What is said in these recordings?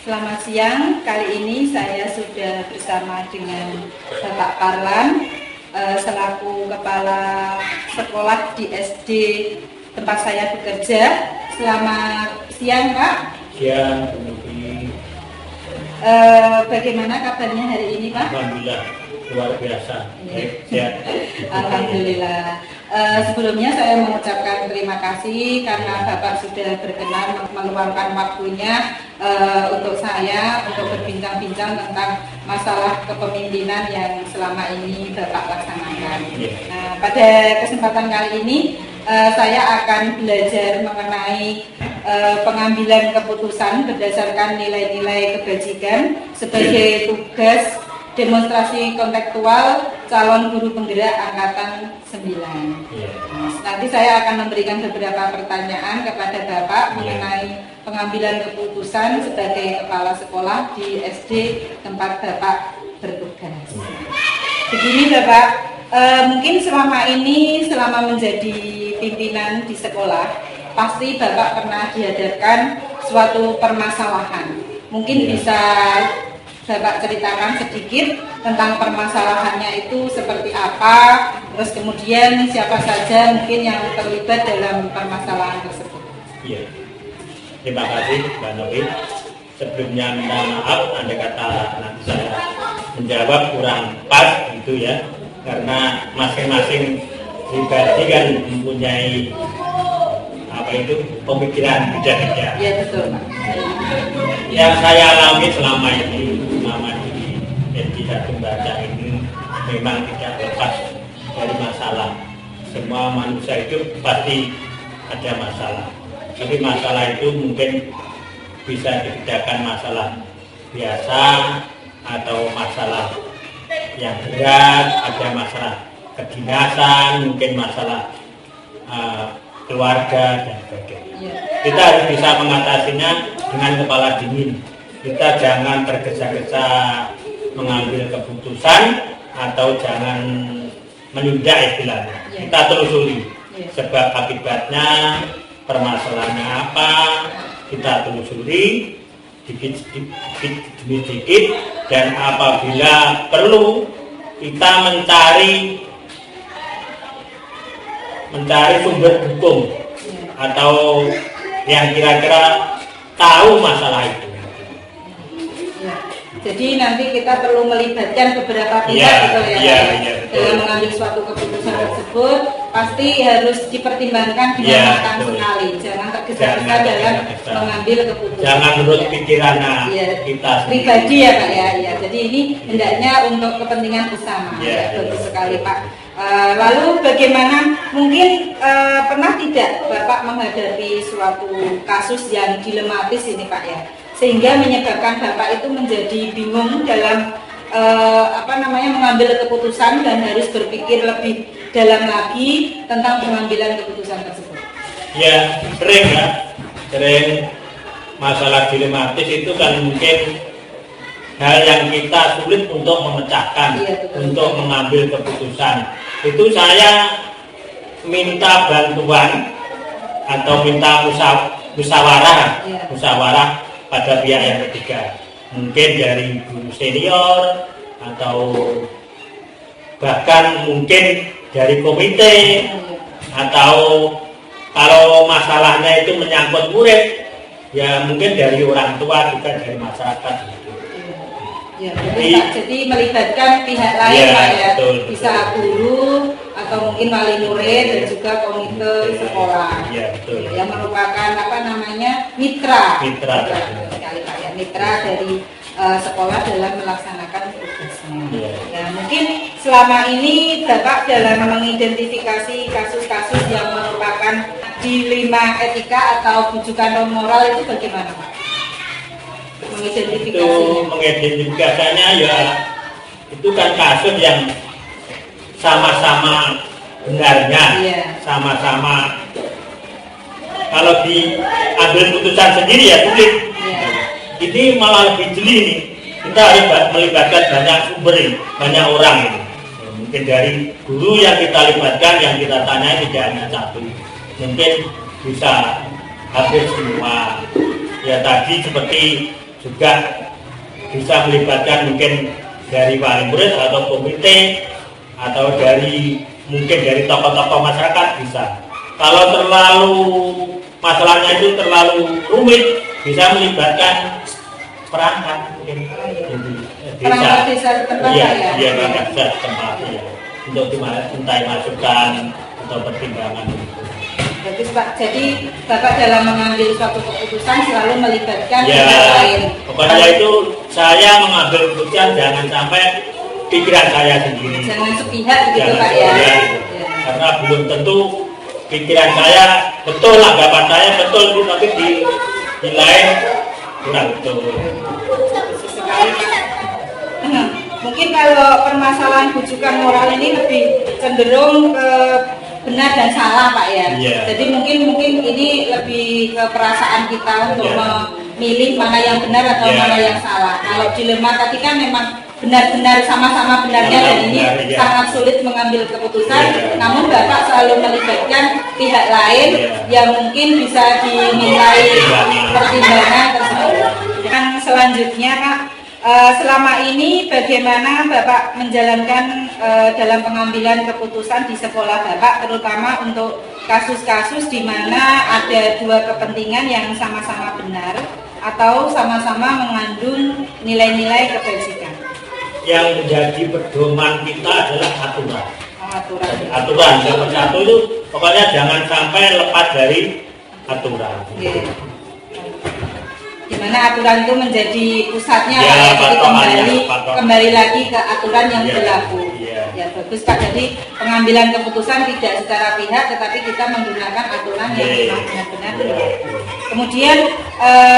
Selamat siang, kali ini saya sudah bersama dengan Bapak Parlan selaku Kepala Sekolah di SD tempat saya bekerja. Selamat siang Pak. Siang, bagaimana kabarnya hari ini Pak? Alhamdulillah, luar biasa. Sehat. Alhamdulillah. Sebelumnya saya mengucapkan terima kasih karena Bapak sudah berkenan meluangkan waktunya untuk saya untuk berbincang-bincang tentang masalah kepemimpinan yang selama ini Bapak laksanakan. Nah, pada kesempatan kali ini saya akan belajar mengenai pengambilan keputusan berdasarkan nilai-nilai kebajikan sebagai tugas demonstrasi kontekstual calon guru penggerak angkatan 9. Nanti saya akan memberikan beberapa pertanyaan kepada Bapak mengenai pengambilan keputusan sebagai kepala sekolah di SD tempat Bapak bertugas. Begini Bapak, mungkin selama menjadi pimpinan di sekolah, pasti Bapak pernah dihadapkan suatu permasalahan. Mungkin bisa Bapak ceritakan sedikit tentang permasalahannya itu seperti apa, terus kemudian siapa saja mungkin yang terlibat dalam permasalahan tersebut. Iya, terima kasih Mbak Novi. Sebelumnya minta maaf, andai kata nanti saya menjawab kurang pas gitu ya, karena masing-masing pribadi kan mempunyai pemikiran beda-beda. Iya betul Pak. Yang saya alami selama ini, selama di SD Satu Baca ini memang tidak lepas dari masalah. Semua manusia itu pasti ada masalah. Tapi masalah itu mungkin bisa dibedakan masalah biasa atau masalah yang berat, ada masalah kedinasan, mungkin masalah keluarga dan sebagainya. Kita harus bisa mengatasinya dengan kepala dingin. Kita jangan tergesa-gesa mengambil keputusan atau jangan menunda istilahnya. Kita telusuri sebab akibatnya, permasalahannya apa, kita telusuri demi sedikit, dan apabila perlu kita mencari sumber hukum atau yang kira-kira tahu masalah itu. Jadi nanti kita perlu melibatkan beberapa pihak dalam mengambil suatu keputusan tersebut, pasti harus dipertimbangkan dengan matang sekali. Jangan tergesa-gesa dalam mengambil keputusan. Jangan menurut pikiran kita pribadi ya Pak ya. Jadi ini hendaknya untuk kepentingan bersama. Bagus sekali Pak. Lalu bagaimana, mungkin pernah tidak Bapak menghadapi suatu kasus yang dilematis ini Pak ya, sehingga menyebabkan Bapak itu menjadi bingung dalam mengambil keputusan dan harus berpikir lebih dalam lagi tentang pengambilan keputusan tersebut? Ya, sering masalah dilematis itu kan mungkin hal yang kita sulit untuk memecahkan, untuk mengambil keputusan. Itu saya minta bantuan atau minta musyawarah pada pihak yang ketiga, mungkin dari guru senior atau bahkan mungkin dari komite, atau kalau masalahnya itu menyangkut murid ya mungkin dari orang tua juga, dari masyarakat gitu. Ya, jadi melibatkan pihak lain Pak ya, betul. Bisa guru atau mungkin wali murid dan juga komite sekolah. Ya, betul. Yang merupakan mitra sekali Pak ya, mitra dari sekolah dalam melaksanakan tugasnya. Ya, mungkin selama ini Bapak dalam mengidentifikasi kasus-kasus yang merupakan dilema etika atau bujukan moral itu bagaimana Pak? Mengidentifikasinya ya itu kan kasus yang sama-sama benarnya, sama-sama kalau diambil putusan sendiri ya sulit. Ini malah lebih jeli nih, kita harus melibatkan banyak sumber, banyak orang ini. Mungkin dari guru yang kita libatkan, yang kita tanya tidak hanya satu, mungkin bisa hampir semua. Ya tadi seperti juga bisa melibatkan mungkin dari wali murid atau komite, atau mungkin dari tokoh-tokoh masyarakat bisa. Kalau terlalu masalahnya itu terlalu rumit, bisa melibatkan perangkat mungkin desa setempat ya. Iya, perangkat desa setempat ya, untuk dimintai masukan atau pertimbangan. Bagus Pak, jadi Bapak dalam mengambil suatu keputusan selalu melibatkan pihak lain. Pokoknya itu saya mengambil keputusan jangan sampai pikiran saya sendiri. Jangan sepihak gitu Pak ya. Karena belum tentu pikiran saya betul, anggapan saya betul itu, tapi di lain kurang betul. Mungkin kalau permasalahan bujukan moral ini lebih cenderung ke benar dan salah Pak ya. Jadi mungkin ini lebih ke perasaan kita untuk memilih mana yang benar atau mana yang salah. Kalau dilema tadi kan memang benar-benar sama-sama benarnya dan ini sangat sulit mengambil keputusan. Namun Bapak selalu melibatkan pihak lain yang mungkin bisa dimintai pertimbangan tersebut. Dan selanjutnya Pak, selama ini bagaimana Bapak menjalankan dalam pengambilan keputusan di sekolah Bapak, terutama untuk kasus-kasus di mana ada dua kepentingan yang sama-sama benar atau sama-sama mengandung nilai-nilai kebajikan? Yang menjadi pedoman kita adalah aturan. Aturan. Yang satu itu pokoknya jangan sampai lepas dari aturan. Dimana aturan itu menjadi pusatnya, jadi kembali lagi ke aturan yang berlaku. Ya bagus Pak. Jadi pengambilan keputusan tidak secara pihak, tetapi kita menggunakan aturan yang benar-benar berlaku. Kemudian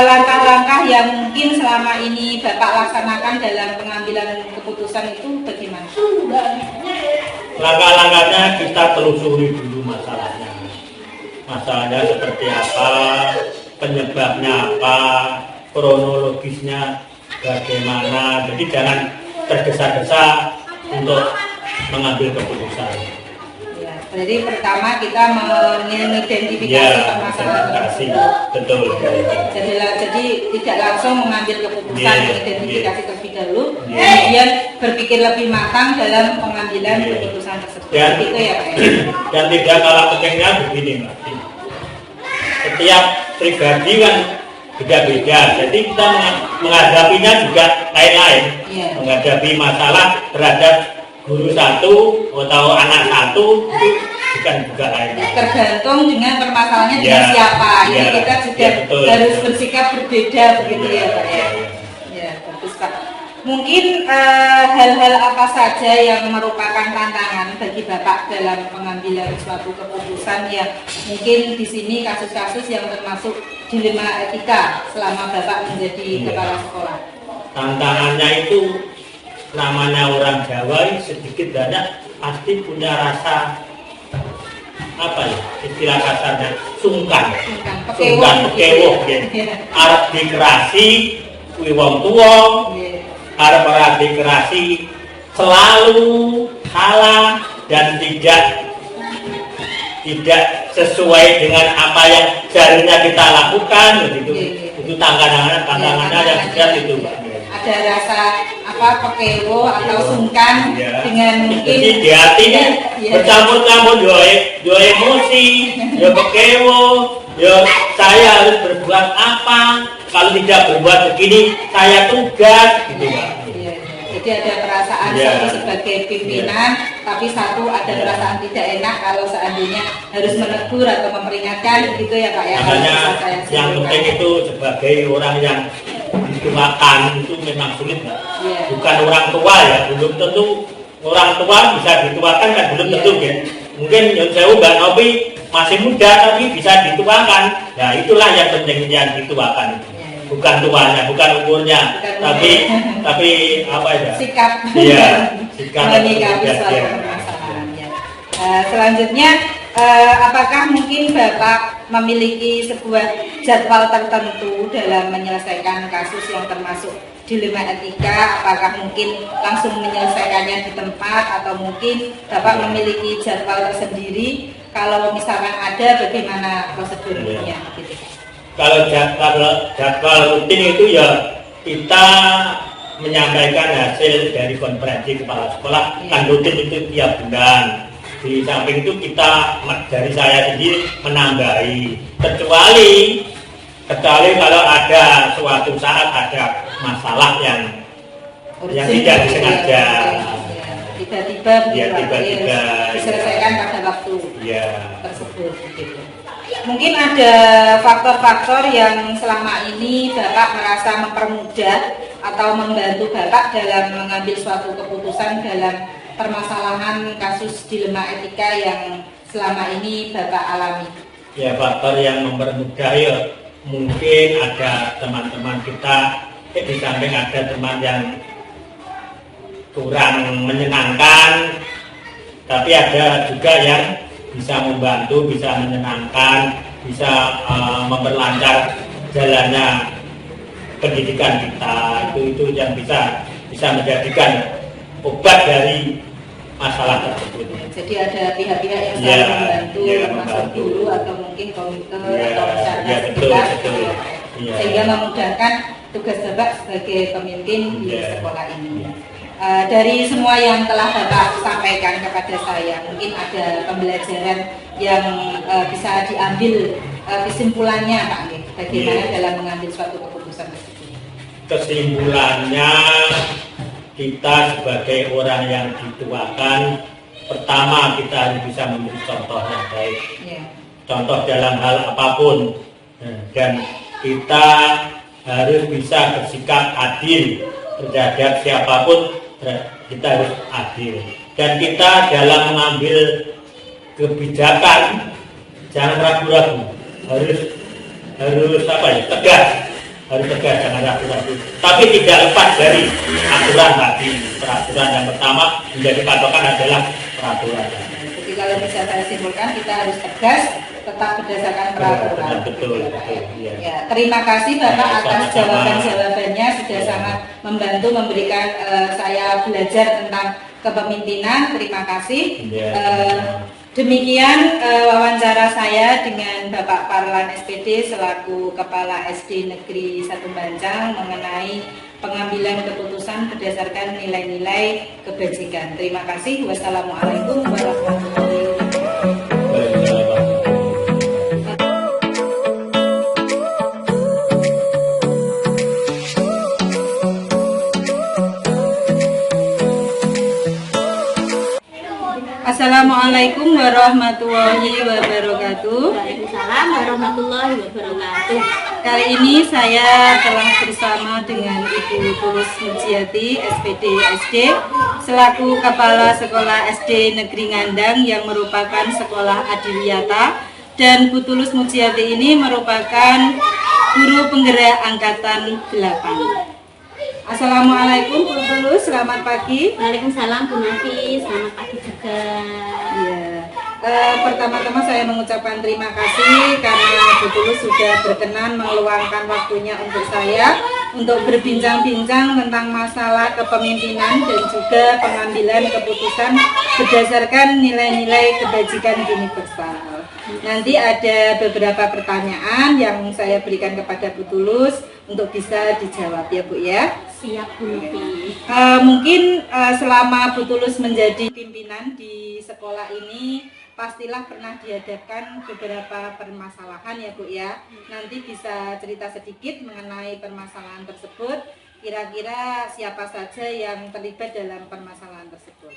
langkah-langkah yang mungkin selama ini Bapak laksanakan dalam pengambilan keputusan itu bagaimana? Langkah-langkahnya kita telusuri dulu masalahnya. Masalahnya seperti apa, penyebabnya apa, kronologisnya bagaimana. Jadi jangan tergesa-gesa untuk mengambil keputusan. Ya, jadi pertama kita mengidentifikasi permasalahan tersebut. Betul. Jadi tidak langsung mengambil keputusan, mengidentifikasi terlebih dahulu, kemudian berpikir lebih matang dalam pengambilan keputusan tersebut. Begitu ya Pak. Dan tidak kalah pentingnya begini Mbak. Setiap pribadi kan beda-beda, jadi kita menghadapinya juga lain-lain. Menghadapi masalah terhadap guru satu atau anak satu itu bukan juga lain. Tergantung dengan permasalahannya dengan siapa. Jadi kita juga harus bersikap berbeda begitu ya Pak ya. Ya bagus Pak. Mungkin hal-hal apa saja yang merupakan tantangan bagi Bapak dalam pengambilan suatu keputusan yang mungkin di sini kasus-kasus yang termasuk dilema etika selama Bapak menjadi kepala sekolah? Tantangannya itu namanya orang Jawa sedikit banyak pasti punya rasa apa ya, istilah kasarnya sungkan pekewuh arep dikerasi kuwi wong tuwa, arep ora dikerasi selalu salah dan tidak tidak sesuai dengan apa yang seharusnya kita lakukan begitu. Itu tantangannya yang berat itu, Pak. Ada rasa pekewo atau sungkan dengan mungkin jadi di hati bercampur-campur yo emosi, yo pekewo, yo saya harus berbuat apa, kalau tidak berbuat begini saya tugas gitu, Pak. Jadi ada perasaan satu sebagai pimpinan, tapi satu ada perasaan tidak enak kalau seandainya harus menegur atau memperingatkan gitu ya Pak ya. Makanya yang penting itu sebagai orang yang dituakan itu memang sulit, Pak. Bukan orang tua ya, belum tentu orang tua bisa dituakan kan, belum tentu ya. Mungkin jauh Mbak Novi masih muda tapi bisa dituakan. Nah itulah yang penting yang dituakan itu. Bukan tuanya, bukan umurnya, tapi apa ya? Sikap. Iya, sikap menyikapi suatu permasalahan. Selanjutnya, apakah mungkin Bapak memiliki sebuah jadwal tertentu dalam menyelesaikan kasus yang termasuk dilema etika? Apakah mungkin langsung menyelesaikannya di tempat atau mungkin Bapak memiliki jadwal tersendiri? Kalau misalkan ada, bagaimana prosedurnya? Gitu. Kalau jadwal rutin itu ya kita menyampaikan hasil dari konferensi kepala sekolah kan rutin itu tiap bulan. Di samping itu kita dari saya sendiri menambahi, kecuali kalau ada suatu saat ada masalah yang tidak disengaja, tiba-tiba diselesaikan pada waktu tersebut. Gitu. Mungkin ada faktor-faktor yang selama ini Bapak merasa mempermudah atau membantu Bapak dalam mengambil suatu keputusan dalam permasalahan kasus dilema etika yang selama ini Bapak alami. Ya, faktor yang mempermudah ya mungkin ada teman-teman kita, di samping ada teman yang kurang menyenangkan, tapi ada juga yang bisa membantu, bisa menyenangkan, bisa memperlancar jalannya pendidikan kita. Itu yang bisa menjadikan obat dari masalah tersebut. Jadi ada pihak-pihak yang selalu membantu, termasuk guru atau mungkin komite atau masyarakat sekitar, sehingga memudahkan tugas Bapak sebagai pemimpin di sekolah ini. Dari semua yang telah Bapak sampaikan kepada saya, mungkin ada pembelajaran yang bisa diambil kesimpulannya Pak, bagaimana dalam mengambil suatu keputusan tersebut. Kesimpulannya, kita sebagai orang yang dituakan, pertama kita harus bisa memberi contoh yang baik, contoh dalam hal apapun, dan kita harus bisa bersikap adil terhadap siapapun. Kita harus adil, dan kita dalam mengambil kebijakan jangan ragu-ragu, harus tegas, jangan ragu-ragu, tapi tidak lepas dari aturan tadi. Peraturan yang pertama menjadi patokan adalah peraturan. Jadi kalau bisa saya simpulkan, kita harus tegas, tetap berdasarkan peraturan. Betul. Ya, terima kasih Bapak atas jawaban-jawabannya, sudah sangat membantu memberikan saya belajar tentang kepemimpinan. Terima kasih. Demikian wawancara saya dengan Bapak Parlan SPD selaku Kepala SD Negeri 1 Bancang mengenai pengambilan keputusan berdasarkan nilai-nilai kebajikan. Terima kasih. Wassalamualaikum warahmatullahi wabarakatuh. Assalamualaikum warahmatullahi wabarakatuh. Waalaikumsalam warahmatullahi wabarakatuh. Kali ini saya telah bersama dengan Ibu Tulus Mujiati, SPD SD, selaku Kepala Sekolah SD Negeri Ngandang yang merupakan sekolah Adiliyata, dan Bu Tulus Mujiati ini merupakan guru penggerak angkatan 8. Assalamualaikum Bu Tulus, selamat pagi. Waalaikumsalam Bu Nafi, selamat pagi juga. Ya, pertama-tama saya mengucapkan terima kasih karena Bu Tulus sudah berkenan meluangkan waktunya untuk saya untuk berbincang-bincang tentang masalah kepemimpinan dan juga pengambilan keputusan berdasarkan nilai-nilai kebajikan universal. Nanti ada beberapa pertanyaan yang saya berikan kepada Bu Tulus untuk bisa dijawab ya Bu ya. Siap Bu Novi. Mungkin selama Bu Tulus menjadi pimpinan di sekolah ini pastilah pernah dihadapkan beberapa permasalahan ya Bu ya. Nanti bisa cerita sedikit mengenai permasalahan tersebut. Kira-kira siapa saja yang terlibat dalam permasalahan tersebut?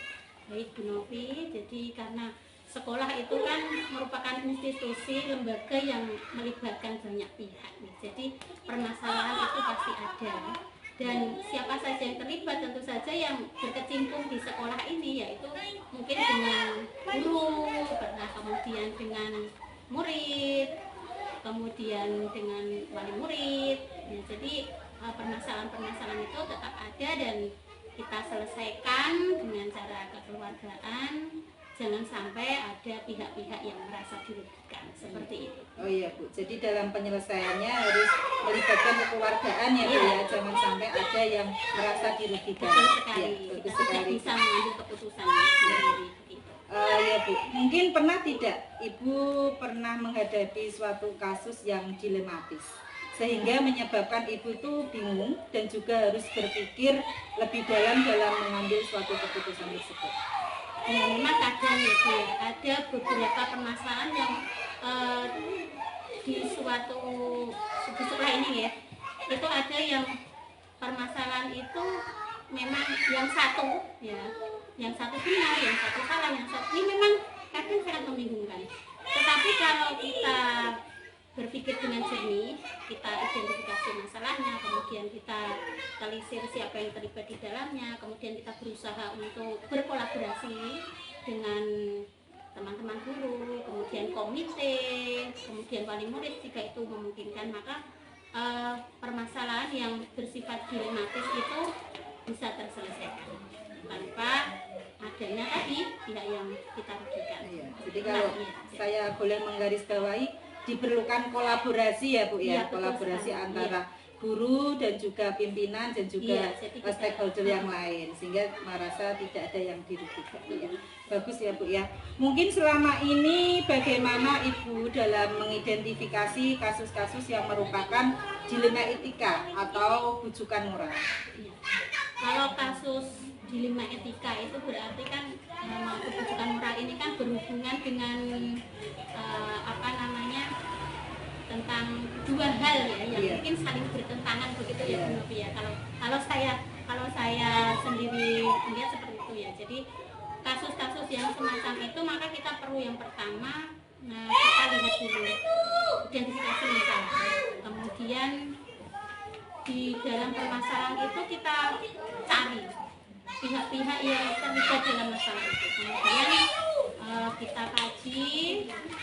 Baik Bu Novi, jadi karena sekolah itu kan merupakan institusi lembaga yang melibatkan banyak pihak. Jadi permasalahan itu pasti ada. Dan siapa saja yang terlibat tentu saja yang berkecimpung di sekolah ini, yaitu mungkin dengan guru, kemudian dengan murid, kemudian dengan wali murid. Ya, jadi permasalahan-permasalahan itu tetap ada dan kita selesaikan dengan cara kekeluargaan. Jangan sampai ada pihak-pihak yang merasa dirugikan seperti itu. Oh iya Bu, jadi dalam penyelesaiannya harus melibatkan kekeluargaan ya Bu ya, jangan sampai ada yang merasa dirugikan. Betul sekali. Ya, bagus Kita sekali. tidak bisa mengambil keputusan sendiri. Ya Bu, mungkin pernah tidak Ibu pernah menghadapi suatu kasus yang dilematis sehingga menyebabkan Ibu tuh bingung dan juga harus berpikir lebih dalam mengambil suatu keputusan tersebut. Ya memang kadang ya Bu ya, ada beberapa permasalahan yang di sekolah ini ya, itu ada yang permasalahan itu memang yang satu ya, yang satu benar, yang satu salah, yang satu ini memang kadang sangat membingungkan. Tetapi kalau kita berpikir dengan jernih, kita identifikasi masalahnya, kemudian kita telisir siapa yang terlibat di dalamnya, kemudian kita berusaha untuk berkolaborasi dengan teman-teman guru, kemudian komite, kemudian wali murid jika itu memungkinkan, maka permasalahan yang bersifat dilematis itu bisa terselesaikan tanpa adanya tadi pihak yang kita rugikan. Iya, jadi kalau saya boleh menggarisbawahi, diperlukan kolaborasi ya Bu ya, kolaborasi antara guru dan juga pimpinan dan juga stakeholder yang lain sehingga merasa tidak ada yang dirugikan ya. Bagus ya Bu ya. Mungkin selama ini bagaimana Ibu dalam mengidentifikasi kasus-kasus yang merupakan dilema etika atau bujukan moral? Kalau kasus dilema etika itu berarti kan bujukan moral ini kan berhubungan dengan tentang dua hal ya yang mungkin saling bertentangan begitu ya Bu Novi ya. Kalau saya sendiri melihat seperti itu ya. Jadi kasus-kasus yang semacam itu maka kita perlu yang pertama kita lihat dulu identifikasi masalah. Kemudian di dalam permasalahan itu kita cari pihak-pihak yang terlibat dalam masalah itu. Kemudian kita kaji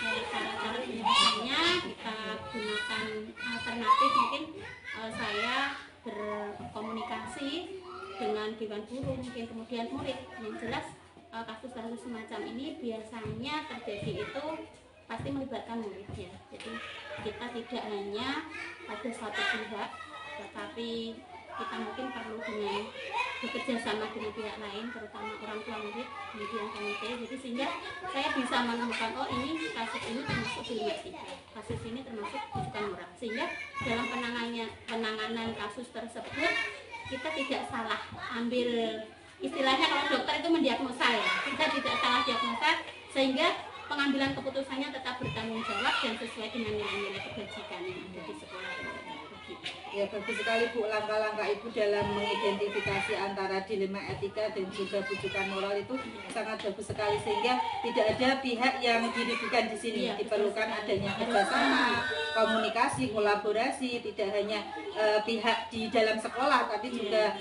cara-cara penyelesaiannya, kita gunakan alternatif. Mungkin saya berkomunikasi dengan dewan guru, mungkin kemudian murid. Yang jelas kasus-kasus semacam ini biasanya terjadi itu pasti melibatkan murid ya. Jadi kita tidak hanya ada satu pihak, tetapi kita mungkin perlu dengan bekerja sama dengan pihak lain, terutama orang tua murid, kemudian komite. Jadi sehingga saya bisa menemukan ini kasus ini termasuk dilema etika, kasus ini termasuk bujukan moral. Sehingga dalam penanganan kasus tersebut kita tidak salah ambil, istilahnya kalau dokter itu mendiagnosa ya, kita tidak salah diagnosa sehingga pengambilan keputusannya tetap bertanggung jawab dan sesuai dengan nilai-nilai kebajikan yang ada di sekolah ini. Ya, bagus sekali Bu, langkah-langkah Ibu dalam mengidentifikasi antara dilema etika dan juga bujukan moral itu sangat bagus sekali sehingga tidak ada pihak yang dirugikan di sini. Diperlukan adanya kerjasama, komunikasi, kolaborasi, tidak hanya pihak di dalam sekolah tapi juga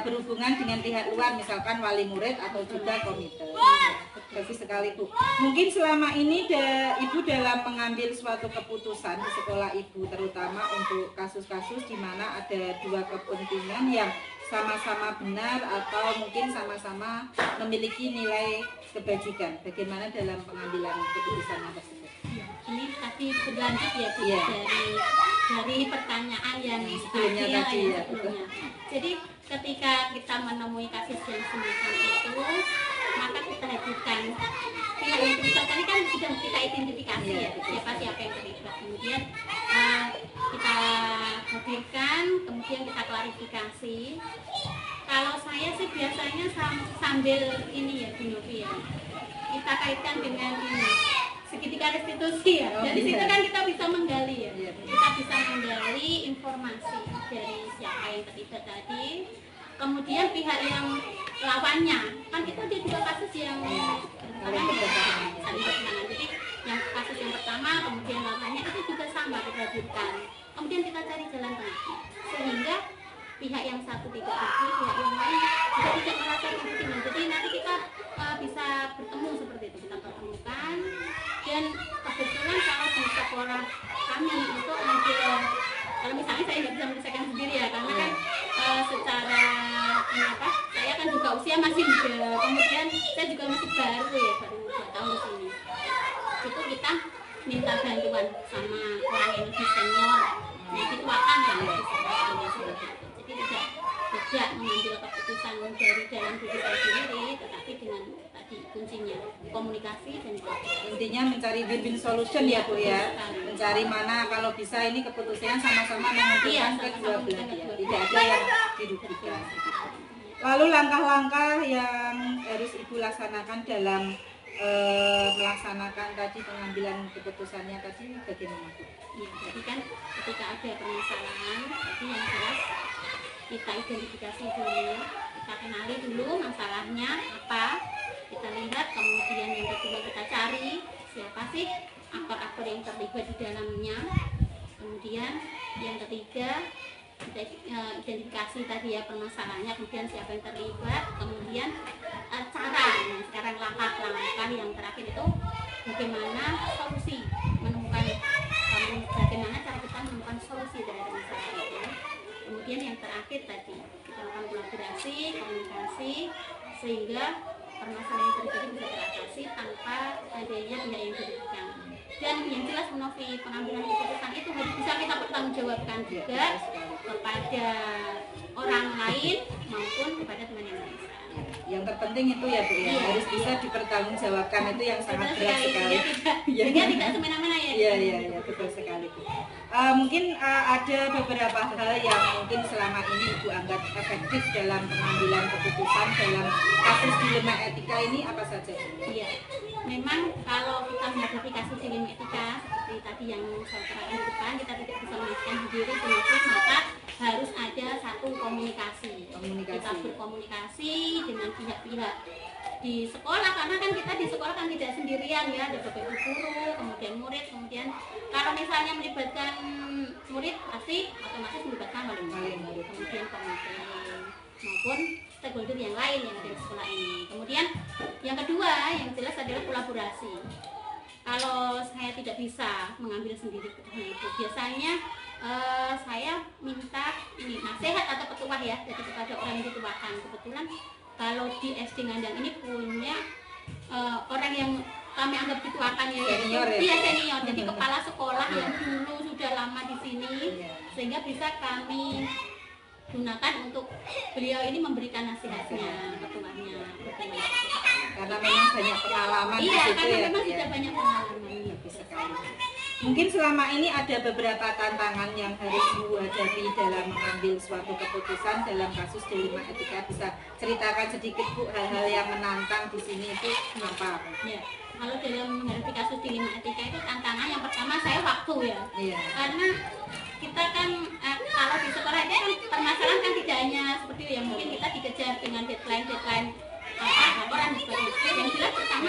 berhubungan dengan pihak luar, misalkan wali murid atau juga komite. Bagus sekali Bu. Mungkin selama ini Ibu dalam mengambil suatu keputusan di sekolah Ibu, terutama untuk kasus-kasus di mana ada dua kepentingan yang sama-sama benar atau mungkin sama-sama memiliki nilai kebajikan. Bagaimana dalam pengambilan keputusan tersebut? Ini tadi berlanjut ya Bu, dari dari pertanyaan yang sebelumnya tadi ya. sebelumnya. Jadi ketika kita menemui kasus yang semacam itu, maka kita hadirkan pihak yang terlibat. Tadi kan sudah kita identifikasi ya siapa yang terlibat. Kemudian kita hadirkan, kemudian kita klarifikasi. Kalau saya sih biasanya sambil ini ya Bu Novi ya, kita kaitkan dengan ini segitiga restitusi ya. Jadi situ kan kita bisa menggali ya, kita bisa menggali informasi dari siapa yang terlibat tadi. Kemudian pihak yang lawannya, kan itu ada dua kasus yang saling bertentangan. Jadi yang kasus yang pertama, kemudian lawannya itu juga sama kita hadirkan. Kemudian kita cari jalan tengah sehingga pihak yang satu tidak rugi, pihak yang lain juga tidak merasa rugi. Jadi nanti kita bisa bertemu seperti itu, kita pertemukan. Dan kebetulan kalau di sekolah kami itu ada, kalau misalnya saya nggak bisa menyelesaikan sendiri ya, karena kan secara saya kan juga usia masih muda, kemudian saya juga masih baru ya, baru 2 tahun di sini. Itu kita minta bantuan sama orang yang lebih senior, yang dituakan ya, jadi tidak mengambil keputusan dari dalam diri saya sendiri, tetapi dengan tadi kuncinya komunikasi dan intinya mencari win-win solution ya Bu ya, mencari mana kalau bisa ini keputusannya sama-sama menguntungkan kedua belah pihak, tidak ada yang dirugikan. Lalu langkah-langkah yang harus Ibu laksanakan dalam melaksanakan tadi pengambilan keputusannya tadi bagaimana Bu? Ya, jadi kan ketika ada permasalahan tadi yang jelas kita identifikasi dulu, kita kenali dulu masalahnya apa, kita lihat, kemudian yang kedua kita cari siapa sih aktor-aktor yang terlibat di dalamnya, kemudian yang ketiga kita identifikasi tadi ya permasalahannya, kemudian siapa yang terlibat, kemudian cara, nah sekarang langkah-langkah yang terakhir itu bagaimana solusi, bagaimana cara kita menemukan solusi dari masalah itu. Kemudian yang terakhir tadi kita lakukan kolaborasi, komunikasi sehingga permasalahan yang terjadi bisa teratasi tanpa adanya pihak yang dirugikan. Dan yang jelas Novi, pengambilan keputusan itu harus bisa kita pertanggungjawabkan juga kepada orang lain maupun kepada teman yang lain. Yang terpenting itu ya Bu ya, harus bisa dipertanggungjawabkan, itu yang sangat berat sekali. Sehingga tidak semena-mena ya. Iya, betul sekali Bu. Mungkin ada beberapa hal yang mungkin selama ini Ibu anggap efektif dalam pengambilan keputusan dalam kasus dilema etika ini apa saja? Iya, memang kalau kita menghadapi kasus dilema etika seperti tadi yang saya terangkan di depan, kita tidak bisa menyelesaikan sendiri sendiri, maka harus ada satu komunikasi. Kita berkomunikasi dengan pihak-pihak di sekolah, karena kan kita di sekolah kan tidak sendirian ya, ada bapak ibu guru, kemudian murid, kemudian kalau misalnya melibatkan murid pasti otomatis melibatkan wali murid, kemudian komite maupun stakeholder yang lain yang ada di sekolah ini. Kemudian yang kedua yang jelas adalah kolaborasi. Kalau saya tidak bisa mengambil sendiri keputusan itu, biasanya saya minta ini nasihat atau petuah ya, jadi kepada orang yang dituakan. Kebetulan kalau di SD Ngandang ini punya orang yang kami anggap dituakan ya, senior ya? Iya senior, jadi kepala sekolah yang dulu sudah lama di sini, sehingga bisa kami gunakan untuk beliau ini memberikan nasihatnya, petuahnya. Karena memang banyak pengalaman di situ karena ya. memang sudah banyak pengalaman. Mungkin selama ini ada beberapa tantangan yang harus Ibu hadapi dalam mengambil suatu keputusan dalam kasus dilema etika. Bisa ceritakan sedikit Bu hal-hal yang menantang di sini itu apa? Ya, kalau dalam menghadapi kasus dilema etika itu tantangan yang pertama saya waktu ya. Iya. Karena kita kan kalau di sekolah itu kan permasalahan kan tidak hanya seperti itu ya, mungkin kita dikejar dengan deadline laporan sebagainya. Yang jelas pertama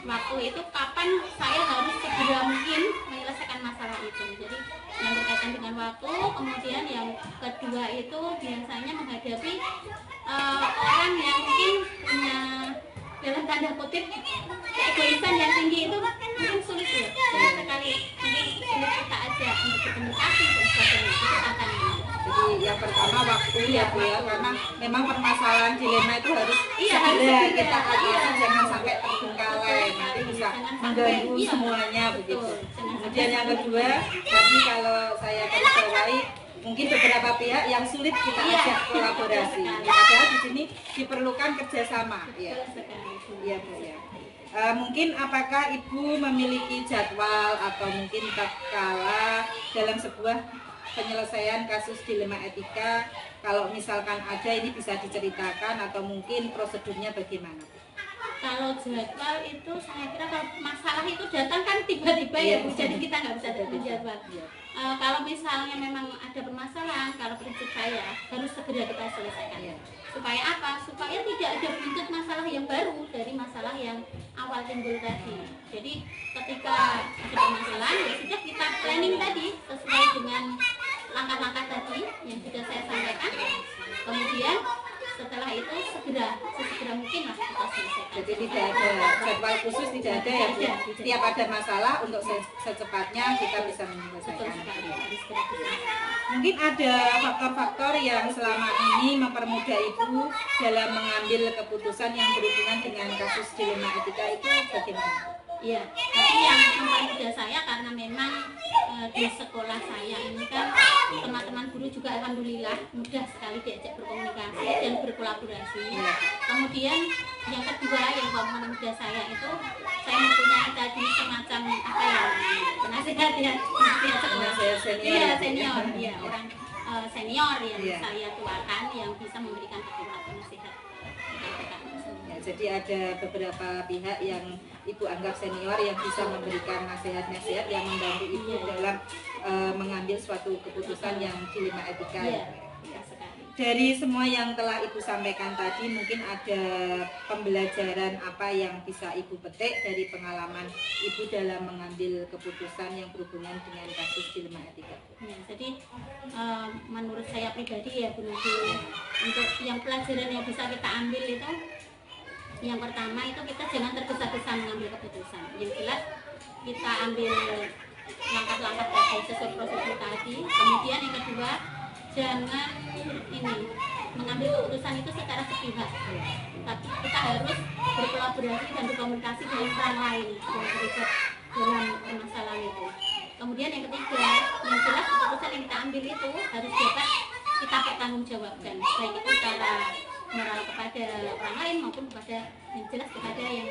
waktu itu kapan saya harus segera mungkin menyelesaikan masalah itu. Jadi yang berkaitan dengan waktu, kemudian yang kedua itu biasanya menghadapi orang yang mungkin punya dalam tanda kutip keegoisan yang tinggi itu mungkin sulit ya, sulit sekali, mungkin sulit kita ajak untuk berkomunikasi dan sebagainya. Itu tantangannya. Jadi yang pertama waktu ya Bu ya, karena memang permasalahan dilema itu harus Iya, harus segera. kita atasi, jangan sampai terbengkalai lalai, nanti bisa Jangan sampai, mengganggu iya, semuanya betul. begitu. Jangan Kemudian sampai yang kedua, tadi kalau saya garis bawahi, mungkin beberapa pihak yang sulit kita Iya, ajak kolaborasi. betul sekali. Padahal di sini diperlukan kerjasama. Iya, betul sekali. iya Bu ya. Mungkin apakah Ibu memiliki jadwal atau mungkin tatkala dalam sebuah penyelesaian kasus dilema etika, kalau misalkan ada ini bisa diceritakan atau mungkin prosedurnya bagaimana? Kalau jadwal itu saya kira kalau masalah itu datang kan tiba-tiba ya Bu, jadi kita nggak bisa tentuin jadwal. Iya. Kalau misalnya memang ada permasalahan, kalau prinsip saya harus segera kita selesaikan. Iya. Supaya apa? Supaya tidak ada buntut masalah yang baru dari masalah yang awal timbul tadi. Jadi ketika ada permasalahan ya sudah kita planning tadi sesuai dengan langkah-langkah tadi yang sudah saya sampaikan. Kemudian setelah itu sesegera mungkin lah kita selesaikan. Jadi tidak ada jadwal khusus, tidak ada ya Bu. Tidak ada. Setiap ada masalah untuk secepatnya kita bisa Betul menyelesaikan. sekali. Harus segera diselesaikan. Mungkin ada faktor-faktor yang selama ini mempermudah Ibu dalam mengambil keputusan yang berhubungan dengan kasus dilema etika itu bagaimana? Iya, tapi yang mempermudah saya karena memang di sekolah saya ini kan teman-teman guru juga alhamdulillah mudah sekali diajak berkomunikasi dan berkolaborasi. Kemudian yang kedua yang mempermudah saya itu saya mempunyai tadi semacam apa ya penasihat ya Penasihat senior. Iya senior, iya orang senior yang Iya. saya tuakan yang bisa memberikan nasihat. Ya, jadi ada beberapa pihak yang Ibu anggap senior yang bisa memberikan nasihat-nasihat yang membantu Ibu Iya. dalam mengambil suatu keputusan yang dilema etika. Iya, Ya. sekali. Dari semua yang telah Ibu sampaikan tadi, mungkin ada pembelajaran apa yang bisa Ibu petik dari pengalaman Ibu dalam mengambil keputusan yang berhubungan dengan kasus dilema etika? Ya, jadi menurut saya pribadi ya Bu Nabil, untuk yang pelajaran yang bisa kita ambil itu yang pertama itu kita jangan tergesa-gesa mengambil keputusan. Yang jelas kita ambil langkah-langkah tadi sesuai prosedur tadi. Kemudian yang kedua jangan ini mengambil keputusan itu secara sepihak. Tapi kita harus berkolaborasi dan berkomunikasi dengan orang lain yang terlibat dalam permasalahan itu. Kemudian yang ketiga, yang jelas keputusan yang kita ambil itu harus dapat kita pertanggungjawabkan, baik itu secara moral kepada orang lain maupun kepada yang jelas kepada yang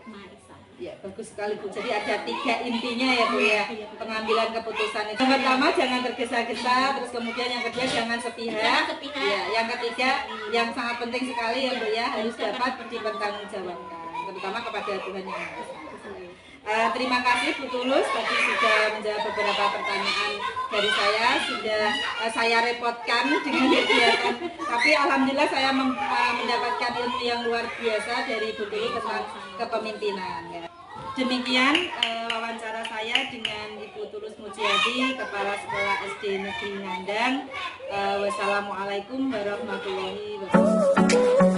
Maha Esa. Ya, bagus sekali Bu. Jadi ada 3 intinya ya Bu ya, pengambilan keputusan itu. Yang pertama jangan tergesa-gesa, terus kemudian yang kedua jangan sepihak. Jangan sepihak. Ya, yang ketiga yang sangat penting sekali ya Bu ya, harus dapat dipertanggungjawabkan, terutama kepada Tuhan Yang Maha Esa. Terima kasih Bu Tulus tadi sudah menjawab beberapa pertanyaan dari saya, sudah saya repotkan dengan kegiatan, tapi alhamdulillah saya mendapatkan ilmu yang luar biasa dari Bu Tulus tentang kepemimpinan. Ya. Demikian wawancara saya dengan Ibu Tulus Mujiati, Kepala Sekolah SD Negeri Ngandang. Wassalamualaikum warahmatullahi wabarakatuh.